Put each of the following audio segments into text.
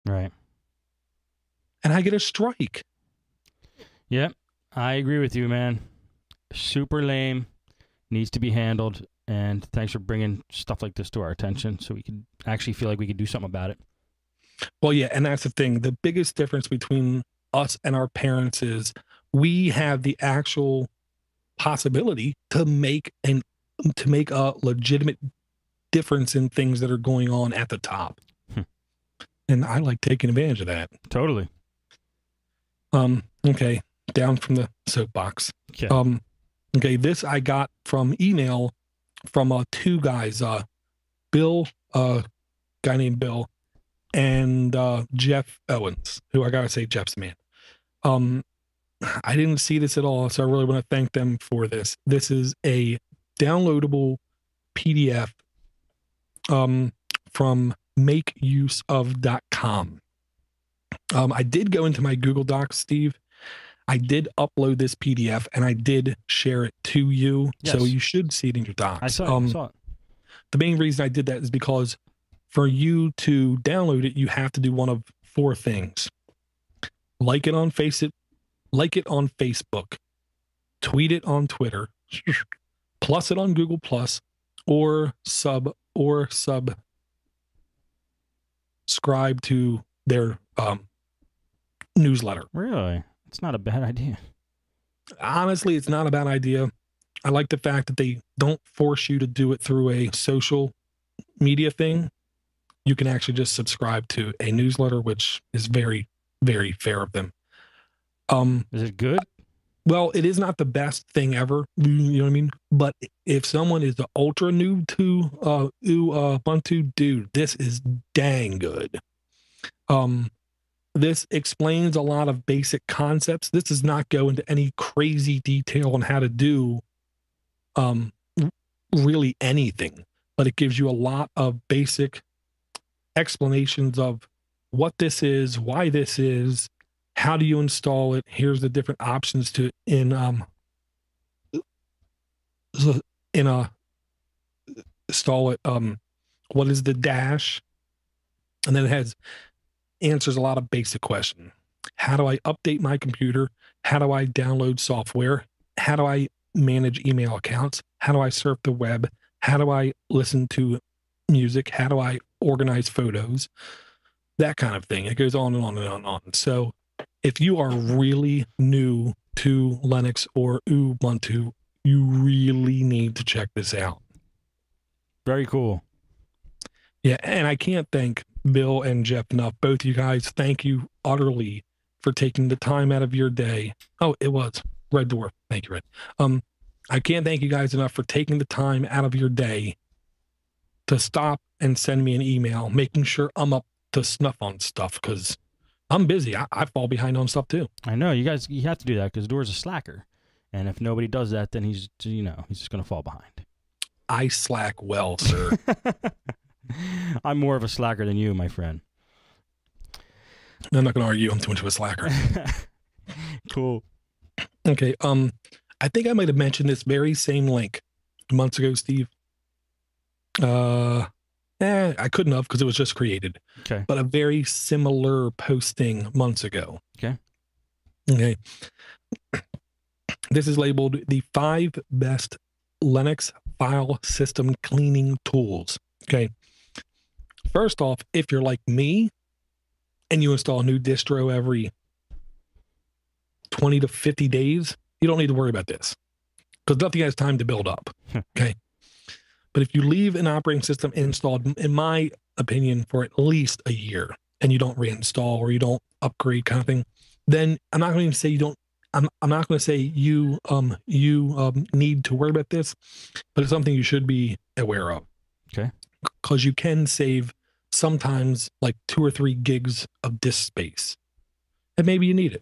Right. And I get a strike. Yep. I agree with you, man. Super lame. Needs to be handled. And thanks for bringing stuff like this to our attention so we could actually feel like we could do something about it. Well, yeah, and that's the thing. The biggest difference between us and our parents is we have the actual possibility to make a legitimate difference in things that are going on at the top. Hmm. And I like taking advantage of that. Totally. Okay, down from the soapbox. Okay. Okay, this I got from email from two guys, Bill, guy named Bill, and Jeff Owens, who I gotta say, Jeff's the man. I didn't see this at all, so I really want to thank them for this. This is a downloadable PDF from makeuseof.com. I did go into my Google Docs, Steve. I did upload this PDF and I did share it to you. Yes. So you should see it in your docs. I saw it. The main reason I did that is because for you to download it, you have to do one of four things. Like it on Facebook, tweet it on Twitter, plus it on Google Plus, or subscribe to their newsletter. Really? It's not a bad idea. Honestly, it's not a bad idea. I like the fact that they don't force you to do it through a social media thing. You can actually just subscribe to a newsletter, which is very, very fair of them. Is it good? Well, it is not the best thing ever. You know what I mean? But if someone is an ultra noob to Ubuntu, dude, this is dang good. This explains a lot of basic concepts. This does not go into any crazy detail on how to do really anything, but it gives you a lot of basic explanations of what this is, why this is, how do you install it. Here's the different options to install it. What is the dash? And then it has answers a lot of basic questions. How do I update my computer? How do I download software? How do I manage email accounts? How do I surf the web? How do I listen to music? How do I organize photos? That kind of thing. It goes on and on and on and on. So if you are really new to Linux or Ubuntu, you really need to check this out. Very cool. Yeah, and I can't thank Bill and Jeff enough. Both you guys, thank you utterly for taking the time out of your day. Oh, it was Red Dwarf. Thank you, Red. I can't thank you guys enough for taking the time out of your day to stop and send me an email, making sure I'm up to snuff on stuff, because I'm busy. I fall behind on stuff too. I know. You have to do that because Door's a slacker. And if nobody does that, then he's just going to fall behind. I slack well, sir. I'm more of a slacker than you, my friend. I'm not going to argue. I'm too much of a slacker. Cool. Okay. I think I might have mentioned this very same link months ago, Steve. I couldn't have because it was just created. Okay. But a very similar posting months ago. Okay. Okay. This is labeled the 5 best Linux file system cleaning tools. Okay. First off, if you're like me and you install a new distro every 20 to 50 days, you don't need to worry about this because nothing has time to build up. Okay. But if you leave an operating system installed, in my opinion, for at least a year and you don't reinstall or you don't upgrade kind of thing, then I'm not going to say you don't, I'm not going to say you need to worry about this, but it's something you should be aware of. Okay. Because you can save sometimes like 2 or 3 gigs of disk space and maybe you need it.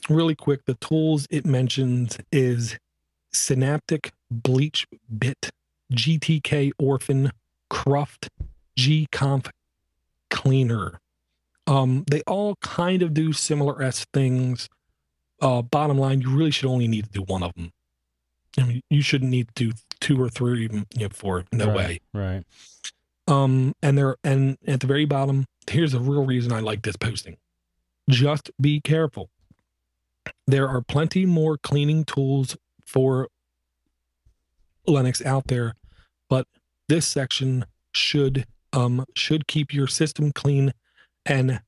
Really quick, the tools it mentions is Synaptic, Bleach Bit, GTK Orphan, Cruft, gconf Cleaner. They all kind of do similar S things. Bottom line, you really should only need to do one of them. I mean, you shouldn't need to do 2 or 3, or even 4. No way. Right. And at the very bottom, here's the real reason I like this posting. Just be careful. There are plenty more cleaning tools for Linux out there, but this section should keep your system clean and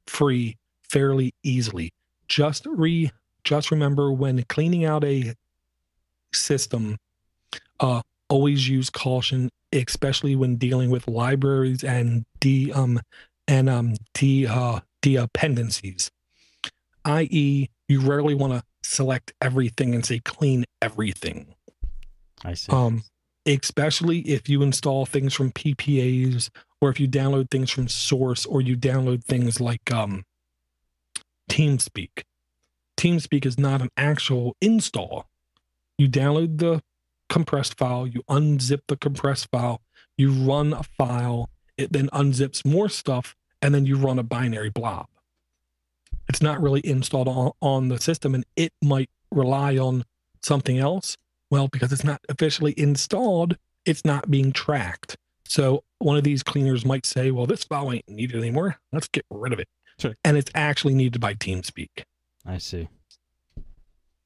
free fairly easily. Just remember, when cleaning out a system, always use caution, especially when dealing with libraries and dependencies, i.e., you rarely want to select everything and say clean everything. I see. Especially if you install things from PPAs, or if you download things from source, or you download things like TeamSpeak. TeamSpeak is not an actual install. You download the compressed file, you unzip the compressed file, you run a file, it then unzips more stuff, and then you run a binary blob. It's not really installed on the system, and it might rely on something else. Well, because it's not officially installed, it's not being tracked. So one of these cleaners might say, well, this file ain't needed anymore. Let's get rid of it. Sure. And it's actually needed by TeamSpeak. I see.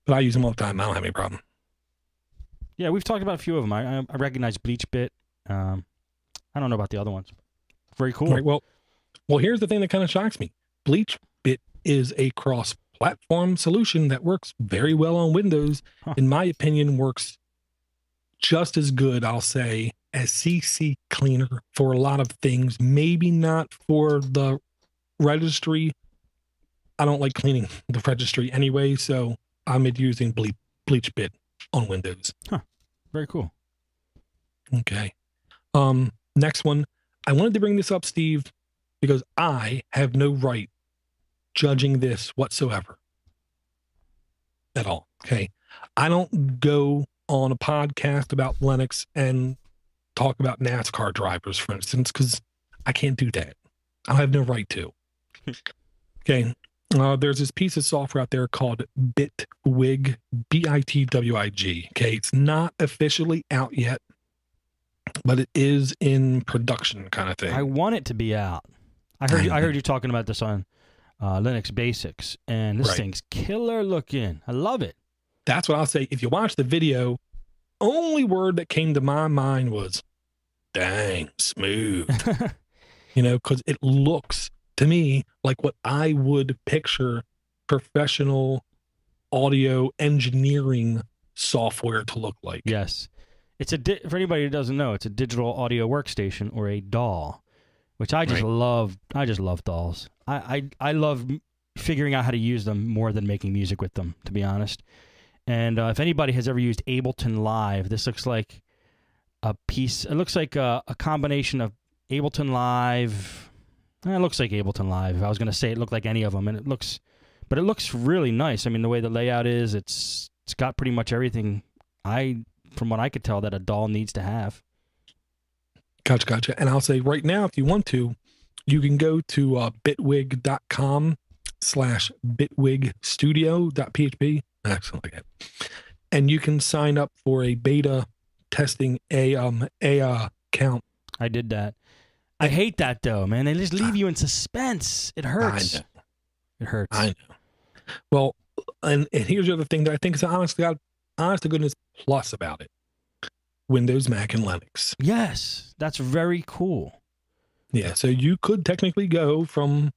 But I use them all the time. I don't have any problem. Yeah, we've talked about a few of them. I recognize BleachBit. I don't know about the other ones. Very cool. Right, well, here's the thing that kind of shocks me. BleachBit is a cross-platform solution that works very well on Windows. Huh. In my opinion, works just as good, I'll say, as CC Cleaner for a lot of things. Maybe not for the registry. I don't like cleaning the registry anyway, so I'm using BleachBit on Windows. Huh. Very cool. Okay. Next one. I wanted to bring this up, Steve, because I have no right judging this whatsoever at all. Okay. I don't go on a podcast about Linux and talk about NASCAR drivers, for instance, because I can't do that. I have no right to. Okay. There's this piece of software out there called Bitwig, Bitwig. Okay. It's not officially out yet, but it is in production kind of thing. I want it to be out. I heard you talking about this on Linux Basics, and this thing's killer looking. I love it. That's what I'll say. If you watch the video, only word that came to my mind was, dang, smooth. You know, because it looks to me like what I would picture professional audio engineering software to look like. Yes. It's for anybody who doesn't know, it's a digital audio workstation, or a DAW, which I just love. I just love DAWs. I love figuring out how to use them more than making music with them, to be honest. And if anybody has ever used Ableton Live, this looks like a piece. It looks like a combination of Ableton Live. It looks like Ableton Live. If I was going to say it looked like any of them, and it looks really nice. I mean, the way the layout is, it's got pretty much everything from what I could tell, that a DAW needs to have. Gotcha. And I'll say right now, if you want to, you can go to bitwig.com/bitwigstudio.php. Something like that. And you can sign up for a beta testing account. I did that. I hate that though, man. They just leave you in suspense. It hurts. I know. It hurts. I know. Well, and here's the other thing that I think is honest to goodness plus about it. Windows, Mac, and Linux. Yes, that's very cool. Yeah, so you could technically go from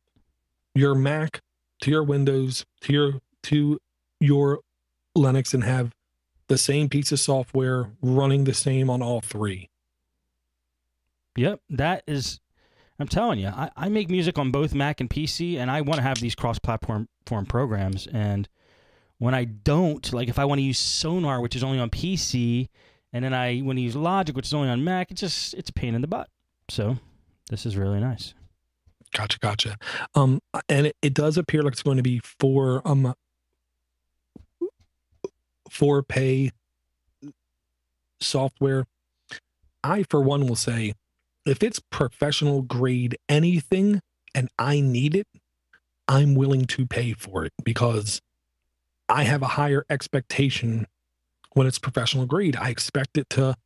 your Mac to your Windows to your Linux and have the same piece of software running the same on all three. Yep, that is, I'm telling you, I make music on both Mac and PC, and I want to have these cross-platform programs. And when I don't, like if I want to use Sonar, which is only on PC, and then I want to use Logic, which is only on Mac, it's a pain in the butt. So this is really nice. Gotcha. And it does appear like it's going to be for pay software. I, for one, will say, if it's professional grade anything and I need it, I'm willing to pay for it, because I have a higher expectation when it's professional grade. I expect it to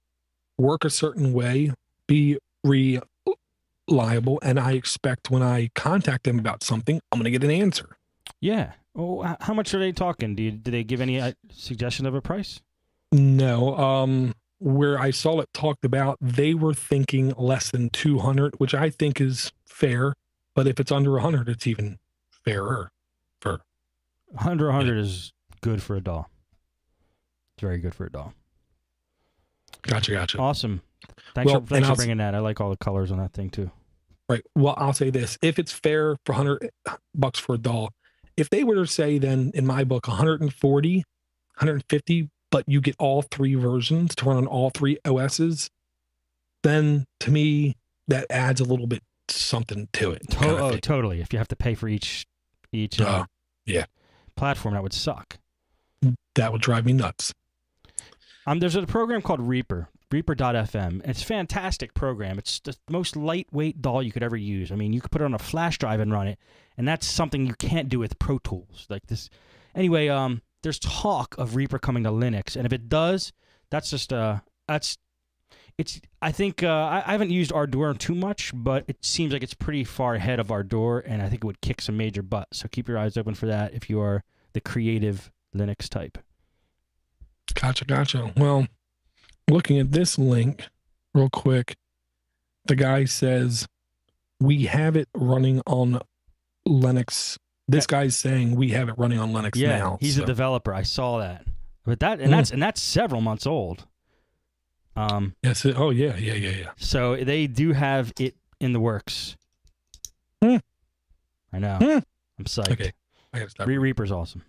work a certain way, be reliable, and I expect when I contact them about something, I'm going to get an answer. Yeah. Oh, how much are they talking? Did they give any suggestion of a price? No. Where I saw it talked about, they were thinking less than 200, which I think is fair. But if it's under 100, it's even fairer. For Under 100 is good for a doll. It's very good for a doll. Gotcha. Awesome. Thanks for bringing that. I like all the colors on that thing too. Right. Well, I'll say this: if it's fair for $100 for a doll, if they were to say, then in my book, 140, 150, but you get all three versions to run on all three OSs, then to me that adds a little bit something to it. Totally. If you have to pay for each platform, that would suck. That would drive me nuts. There's a program called Reaper.fm. It's a fantastic program. It's the most lightweight doll you could ever use. I mean, you could put it on a flash drive and run it, and that's something you can't do with Pro Tools like this. Anyway, there's talk of Reaper coming to Linux, and if it does, that's just I think I haven't used Ardour too much, but it seems like it's pretty far ahead of Ardour, and I think it would kick some major butt. So keep your eyes open for that if you are the creative Linux type. Gotcha. Well, looking at this link real quick, the guy says we have it running on Linux. This guy's saying we have it running on Linux now. Yeah, he's a developer. I saw that. But that's several months old. Yes. Yeah. So they do have it in the works. I know. I'm psyched. Okay. I gotta stop. Reaper's awesome.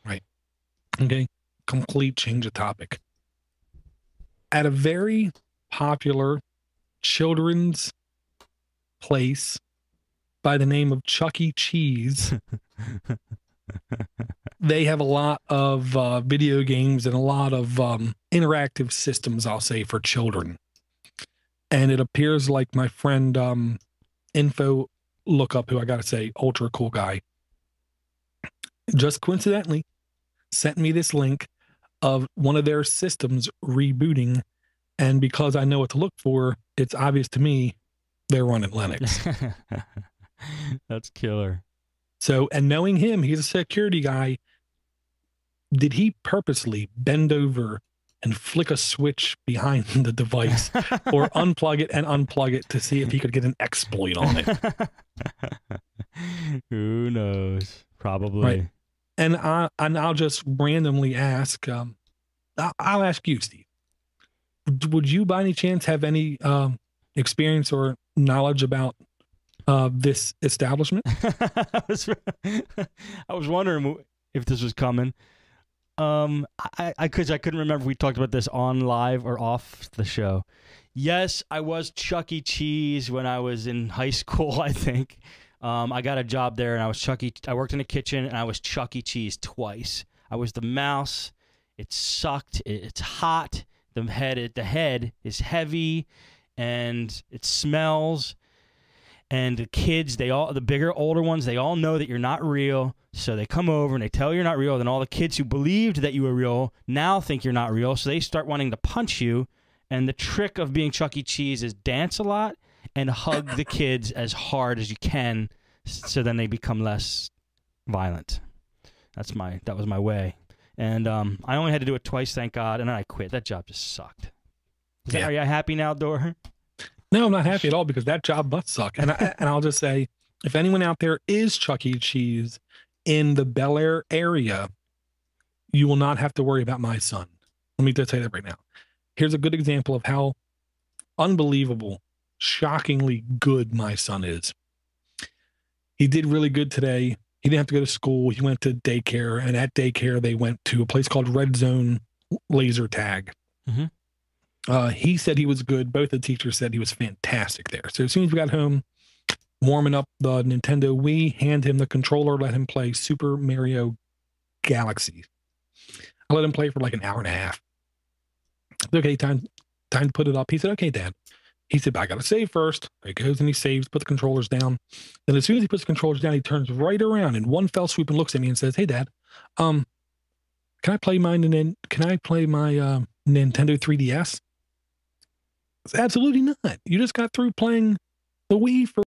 Right. Okay. Complete change of topic. At a very popular children's place by the name of Chuck E. Cheese, they have a lot of video games and a lot of interactive systems, I'll say, for children. And it appears like my friend Info Lookup, who I got to say, ultra cool guy, just coincidentally sent me this link of one of their systems rebooting. And because I know what to look for, it's obvious to me they're running Linux. That's killer. So, and knowing him, he's a security guy. Did he purposely bend over and flick a switch behind the device or unplug it and unplug it to see if he could get an exploit on it? Who knows? Probably. Right. And I'll just randomly ask, I'll ask you, Steve, would you by any chance have any experience or knowledge about this establishment? I was wondering if this was coming. I couldn't remember if we talked about this on live or off the show. Yes, I was Chuck E. Cheese when I was in high school, I think. I got a job there, and I worked in a kitchen, and I was Chuck E. Cheese twice. I was the mouse. It sucked. It's hot. The head is heavy, and it smells. And the kids, the bigger, older ones, they all know that you're not real. So they come over and they tell you you're not real. Then all the kids who believed that you were real now think you're not real. So they start wanting to punch you. And the trick of being Chuck E. Cheese is dance a lot and hug the kids as hard as you can. So then they become less violent. That was my way. And I only had to do it twice, thank God. And then I quit. That job just sucked. Are you happy now, Dor? No, I'm not happy at all because that job must suck. And I'll just say, if anyone out there is Chuck E. Cheese in the Bel Air area, you will not have to worry about my son. Let me just say that right now. Here's a good example of how unbelievable, shockingly good my son is. He did really good today. He didn't have to go to school. He went to daycare, and at daycare, they went to a place called Red Zone Laser Tag. Mm-hmm. He said he was good. Both the teachers said he was fantastic there. So as soon as we got home, warming up the Nintendo Wii, hand him the controller, let him play Super Mario Galaxy. I let him play for like an hour and a half. Okay, time to put it up. He said, okay, Dad. He said, but I got to save first. He goes and he saves, put the controllers down. Then as soon as he puts the controllers down, he turns right around in one fell swoop and looks at me and says, hey, Dad, can I play my Nintendo 3DS? It's absolutely not. You just got through playing the Wii for